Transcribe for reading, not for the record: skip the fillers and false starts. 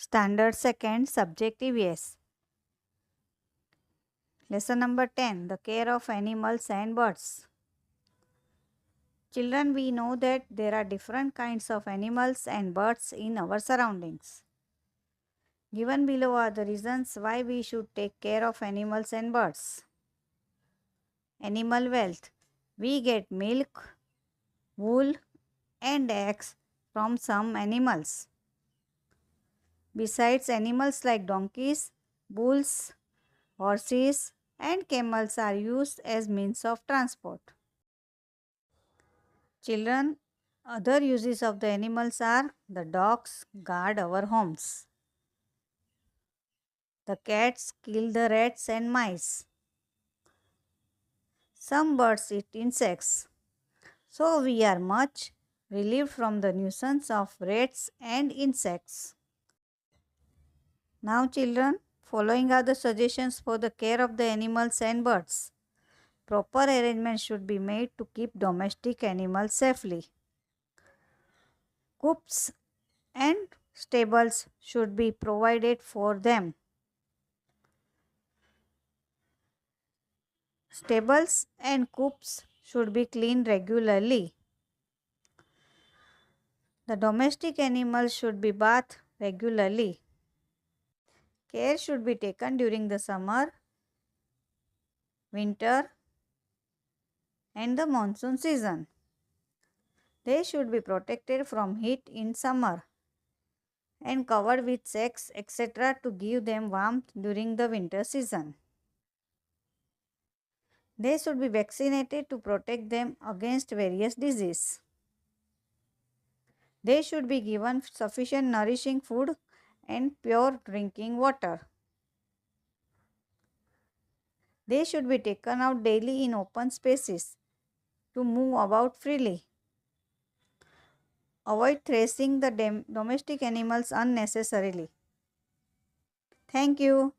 Standard 2nd, Subjective Yes. Lesson number 10, The Care of Animals and Birds. Children, we know that there are different kinds of animals and birds in our surroundings. Given below are the reasons why we should take care of animals and birds. Animal wealth. We get milk, wool, and eggs from some animals. Besides, animals like donkeys, bulls, horses, and camels are used as means of transport. Children, other uses of the animals are the dogs guard our homes. The cats kill the rats and mice. Some birds eat insects. So we are much relieved from the nuisance of rats and insects. Now children, following are the suggestions for the care of the animals and birds. Proper arrangements should be made to keep domestic animals safely. Coops and stables should be provided for them. Stables and coops should be cleaned regularly. The domestic animals should be bathed regularly. Care should be taken during the summer, winter, and the monsoon season. They should be protected from heat in summer and covered with sacks, etc. to give them warmth during the winter season. They should be vaccinated to protect them against various diseases. They should be given sufficient nourishing food and pure drinking water. They should be taken out daily in open spaces to move about freely. Avoid thrashing the domestic animals unnecessarily. Thank you.